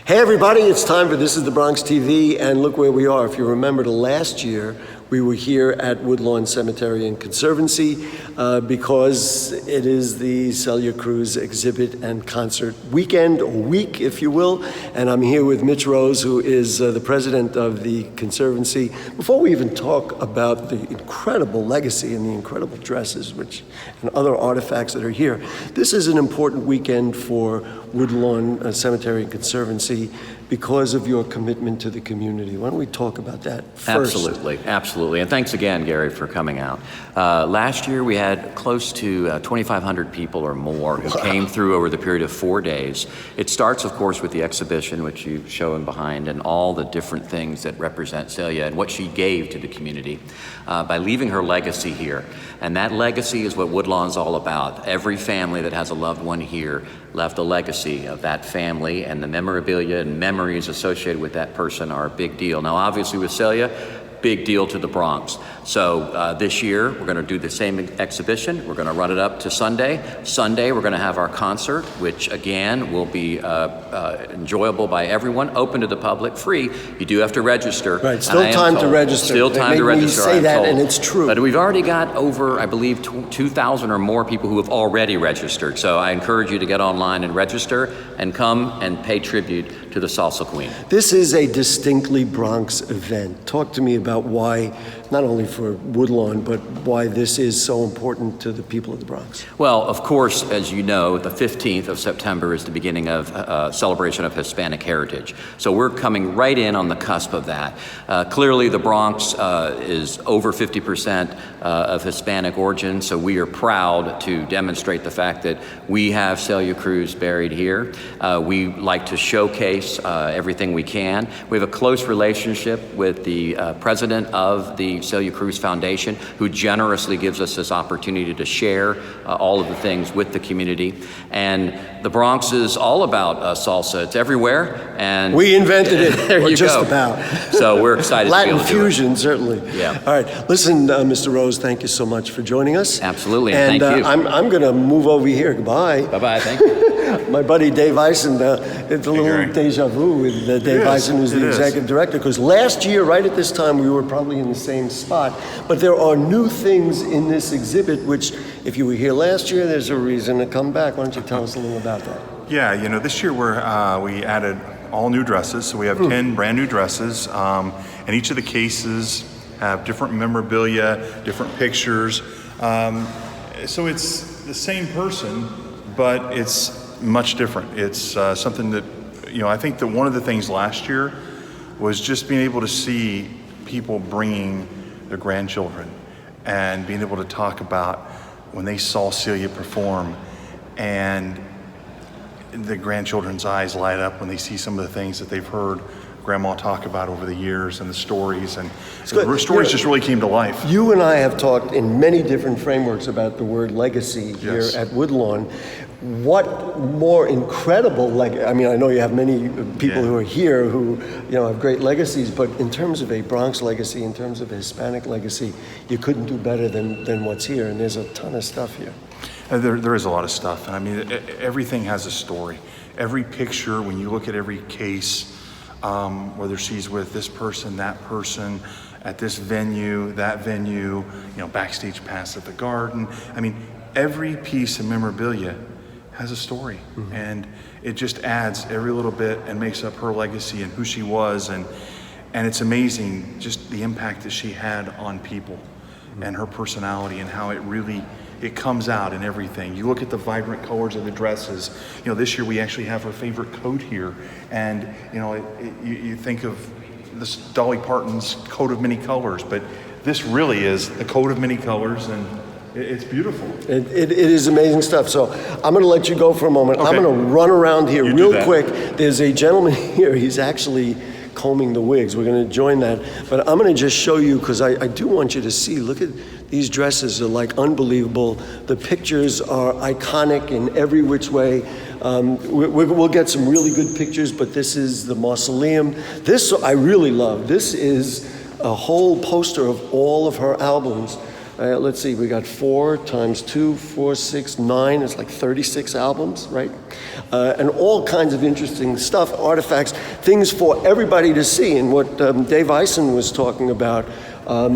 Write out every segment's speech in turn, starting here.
Hey everybody, it's time for This is the Bronx TV, and look where we are. If you remember last year, we were here at Woodlawn Cemetery and Conservancy because it is the Celi Cruz exhibit and concert weekend, or week, if you will. And I'm here with Mitch Rose, who is the president of the Conservancy. Before we even talk about the incredible legacy and the incredible dresses and other artifacts that are here, this is an important weekend for Woodlawn Cemetery and Conservancy because of your commitment to the community. Why don't we talk about that first? Absolutely. And thanks again, Gary, for coming out. Last year, we had close to 2,500 people or more who came through over the period of 4 days. It starts, of course, with the exhibition, which you show in behind, and all the different things that represent Celia and what she gave to the community by leaving her legacy here. And that legacy is what Woodlawn's all about. Every family that has a loved one here left a legacy of that family, and the memorabilia and memories associated with that person are a big deal. Now, obviously with Celia, big deal to the Bronx. So this year, we're going to do the same exhibition. We're going to run it up to Sunday. Sunday, we're going to have our concert, which again will be enjoyable by everyone, open to the public, free. You do have to register. Right, still time to register. Still time to register. Say that, and it's true. But we've already got over, I believe, 2,000 or more people who have already registered. So I encourage you to get online and register and come and pay tribute to the Salsa Queen. This is a distinctly Bronx event. Talk to me about why, not only for Woodlawn, but why this is so important to the people of the Bronx. Well, of course, as you know, the 15th of September is the beginning of celebration of Hispanic heritage. So we're coming right in on the cusp of that. Clearly, the Bronx is over 50% of Hispanic origin, so we are proud to demonstrate the fact that we have Celia Cruz buried here. We like to showcase everything we can. We have a close relationship with the president of the Celia Cruz Foundation, who generously gives us this opportunity to share all of the things with the community. And the Bronx is all about salsa. It's everywhere. And we invented it, there or you just go. About. So we're excited Latin to be able to do fusion, it. certainly. Yeah. All right. Listen, Mr. Rose, thank you so much for joining us. Absolutely, and thank you. I'm going to move over here. Goodbye. Bye-bye, thank you. My buddy Dave Eisen, it's a little deja vu with Dave Eisen, who's the executive director, because last year, right at this time, we were probably in the same spot. But there are new things in this exhibit, which, if you were here last year, there's a reason to come back. Why don't you tell us a little about that? Yeah, you know, this year we added all new dresses, so we have 10 brand new dresses, and each of the cases have different memorabilia, different pictures. So it's the same person, but it's much different. It's something that, you know, I think that one of the things last year was just being able to see people bringing their grandchildren and being able to talk about when they saw Celia perform, and the grandchildren's eyes light up when they see some of the things that they've heard Grandma talk about over the years, and the stories, and the stories just really came to life. You and I have talked in many different frameworks about the word legacy here at Woodlawn. What more incredible, I mean, I know you have many people who are here who, you know, have great legacies, but in terms of a Bronx legacy, in terms of a Hispanic legacy, you couldn't do better than what's here, and there's a ton of stuff here. There is a lot of stuff. I mean, everything has a story. Every picture, when you look at every case, whether she's with this person, that person, at this venue, that venue, you know, backstage pass at the Garden. I mean, every piece of memorabilia has a story, and it just adds every little bit and makes up her legacy and who she was, and it's amazing just the impact that she had on people and her personality, and how it comes out in everything. You look at the vibrant colors of the dresses. You know, this year we actually have her favorite coat here, and you know, you think of this Dolly Parton's coat of many colors, but this really is the coat of many colors, and it's beautiful. It is amazing stuff. So I'm going to let you go for a moment. Okay. I'm going to run around here real quick. There's a gentleman here. He's actually combing the wigs. We're going to join that. But I'm going to just show you, because I do want you to see. Look at these dresses. Are like unbelievable. The pictures are iconic in every which way. We'll get some really good pictures, but this is the mausoleum. This I really love. This is a whole poster of all of her albums. Let's see, we got 4 times 2, 4, 6, 9. It's like 36 albums, right? And all kinds of interesting stuff, artifacts, things for everybody to see. And what Dave Eisen was talking about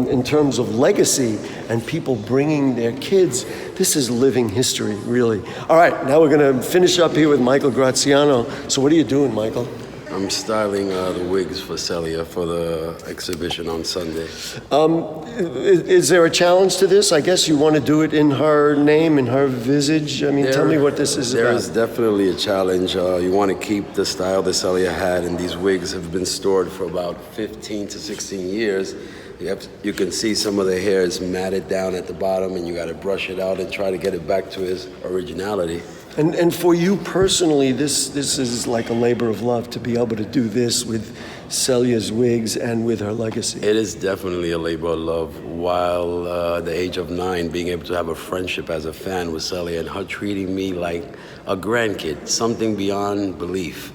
in terms of legacy and people bringing their kids, this is living history, really. All right, now we're going to finish up here with Michael Graziano. So what are you doing, Michael? I'm styling the wigs for Celia for the exhibition on Sunday. Is there a challenge to this? I guess you want to do it in her name, in her visage. I mean, tell me what this is about. There is definitely a challenge. You want to keep the style that Celia had, and these wigs have been stored for about 15 to 16 years. You can see some of the hair is matted down at the bottom, and you got to brush it out and try to get it back to its originality. And for you personally, this is like a labor of love to be able to do this with Celia's wigs and with her legacy. It is definitely a labor of love. While at the age of 9, being able to have a friendship as a fan with Celia and her treating me like a grandkid, something beyond belief.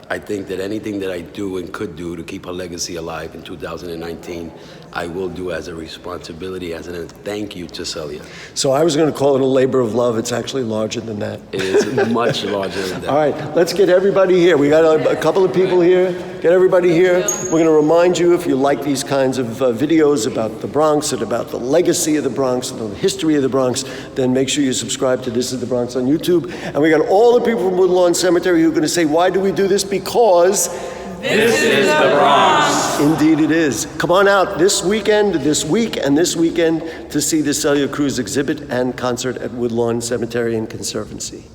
I think that anything that I do and could do to keep her legacy alive in 2019, I will do as a responsibility, as a thank you to Celia. So I was going to call it a labor of love. It's actually larger than that. It is much larger than that. All right, let's get everybody here. We got a couple of people here. Get everybody here. We're going to remind you, if you like these kinds of videos about the Bronx and about the legacy of the Bronx and the history of the Bronx, then make sure you subscribe to This is the Bronx on YouTube. And we got all the people from Woodlawn Cemetery who are going to say, why do we do this? Because this is the Bronx. Indeed it is. Come on out this weekend, this week, and this weekend to see the Celi Cruz exhibit and concert at Woodlawn Cemetery and Conservancy.